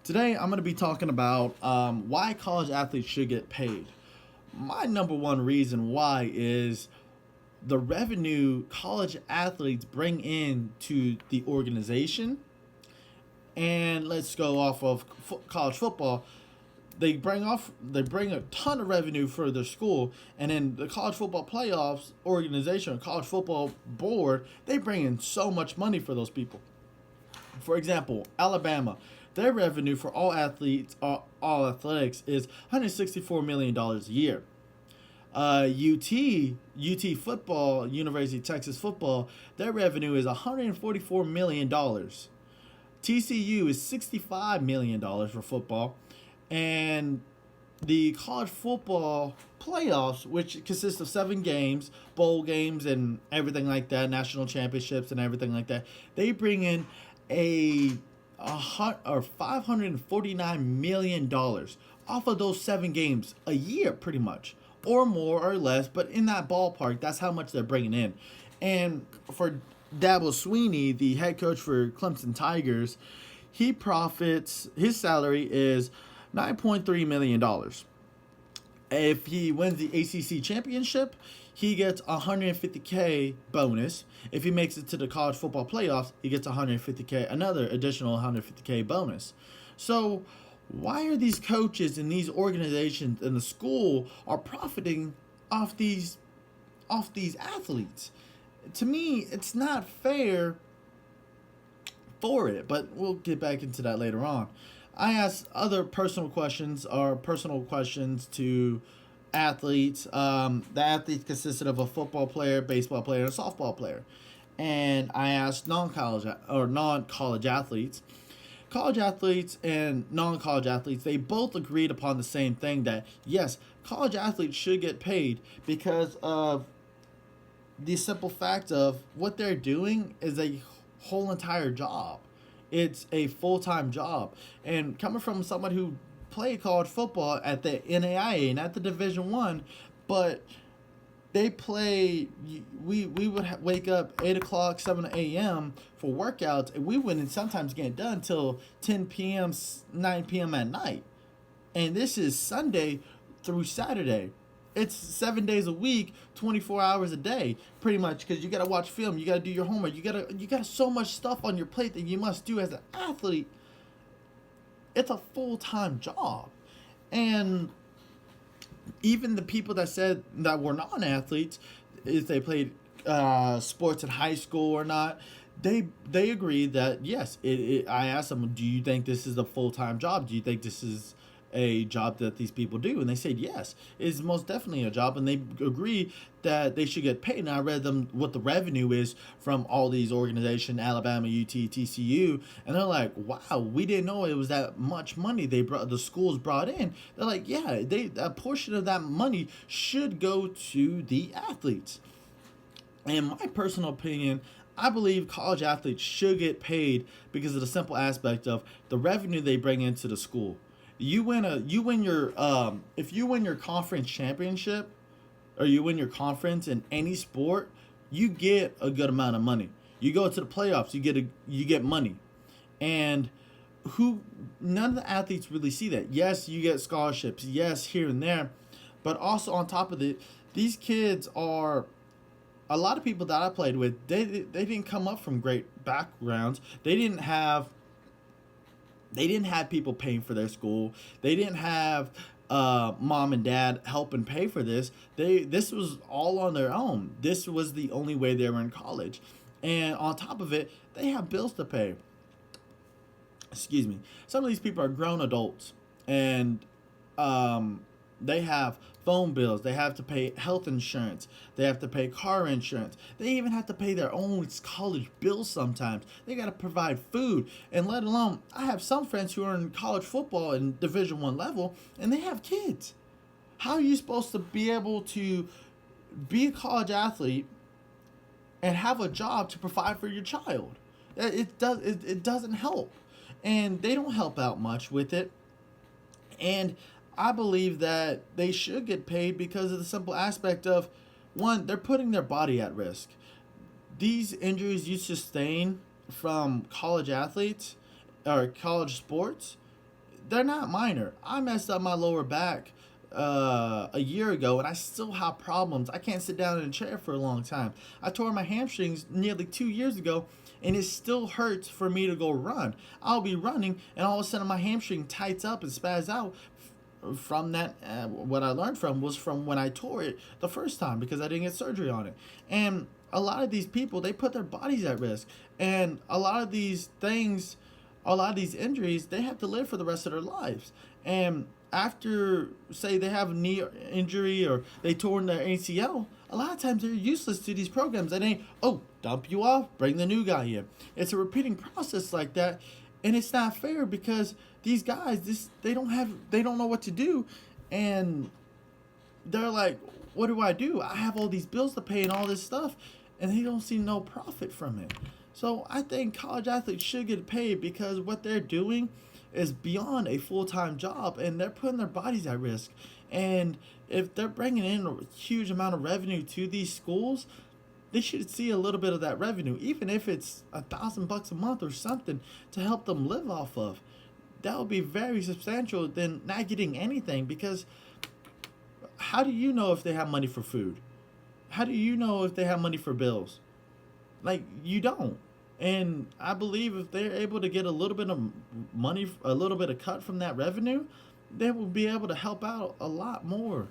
Today, I'm going to be talking about why college athletes should get paid. My number one reason why is the revenue college athletes bring in to the organization. And let's go off of college football. They bring a ton of revenue for their school, and then the college football playoffs organization, or college football board, they bring in so much money for those people. For example, Alabama, their revenue for all athletes, all athletics, is $164 million a year. UT football, University of Texas football, their revenue is $144 million. TCU is $65 million for football, and the college football playoffs, which consists of 7 games, bowl games, and everything like that, national championships and everything like that, they bring in $549 million off of those 7 games a year, pretty much, or more or less, but in that ballpark, that's how much they're bringing in. And for Dabo Sweeney, the head coach for Clemson Tigers, his salary is $9.3 million. If he wins the ACC championship, he gets 150K bonus. If he makes it to the college football playoffs, he gets 150K, another additional 150K bonus. So why are these coaches and these organizations and the school are profiting off these athletes? To me, it's not fair for it, but we'll get back into that later on. I asked other personal questions to athletes. The athletes consisted of a football player, baseball player, and a softball player. And I asked non-college athletes. College athletes and non-college athletes, they both agreed upon the same thing, that yes, college athletes should get paid because of the simple fact of what they're doing is a whole entire job. It's a full-time job. And coming from someone who played college football at the NAIA, not the Division One, but they play. We would wake up 8 o'clock, 7 a.m. for workouts, and we wouldn't sometimes get done until 10 p.m., 9 p.m. at night. And this is Sunday through Saturday. It's 7 days a week, 24 hours a day, pretty much, because you gotta watch film, you gotta do your homework, you got so much stuff on your plate that you must do as an athlete. It's a full time job, and even the people that said that were non athletes, if they played sports in high school or not, they agreed that yes. I asked them, do you think this is a full time job? Do you think this is a job that these people do? And they said yes, it's most definitely a job, and they agree that they should get paid. And I read them what the revenue is from all these organizations, Alabama, UT, TCU, and they're like, wow, we didn't know it was that much money the schools brought in. They're like, yeah, a portion of that money should go to the athletes. In my personal opinion, I believe college athletes should get paid because of the simple aspect of the revenue they bring into the school. If you win your conference championship, or you win your conference in any sport, you get a good amount of money. You go to the playoffs, you get money. And none of the athletes really see that. Yes, you get scholarships, yes, here and there, but also on top of it, these kids are, a lot of people that I played with, they didn't come up from great backgrounds. They didn't have people paying for their school. They didn't have mom and dad helping pay for this. This was all on their own. This was the only way they were in college. And on top of it, they have bills to pay. Excuse me. Some of these people are grown adults, and they have phone bills. They have to pay health insurance. They have to pay car insurance. They even have to pay their own college bills sometimes. They got to provide food. And let alone, I have some friends who are in college football in Division One level, and they have kids. How are you supposed to be able to be a college athlete and have a job to provide for your child? It doesn't help. And they don't help out much with it. And I believe that they should get paid because of the simple aspect of, one, they're putting their body at risk. These injuries you sustain from college athletes or college sports, they're not minor. I messed up my lower back a year ago, and I still have problems. I can't sit down in a chair for a long time. I tore my hamstrings nearly 2 years ago, and it still hurts for me to go run. I'll be running, and all of a sudden my hamstring tights up and spaz out. From that, what I learned from was from when I tore it the first time because I didn't get surgery on it. And a lot of these people, they put their bodies at risk, and a lot of these things, a lot of these injuries, they have to live for the rest of their lives. And after, say, they have a knee injury or they torn their ACL, a lot of times they're useless to these programs. They ain't, oh, dump you off, bring the new guy in. It's a repeating process like that, and it's not fair because these guys, they don't know what to do, and they're like, what do? I have all these bills to pay and all this stuff, and they don't see no profit from it. So I think college athletes should get paid because what they're doing is beyond a full-time job, and they're putting their bodies at risk. And if they're bringing in a huge amount of revenue to these schools, they should see a little bit of that revenue, even if it's $1,000 a month or something to help them live off of. That would be very substantial than not getting anything, because how do you know if they have money for food? How do you know if they have money for bills? Like, you don't. And I believe if they're able to get a little bit of money, a little bit of cut from that revenue, they will be able to help out a lot more.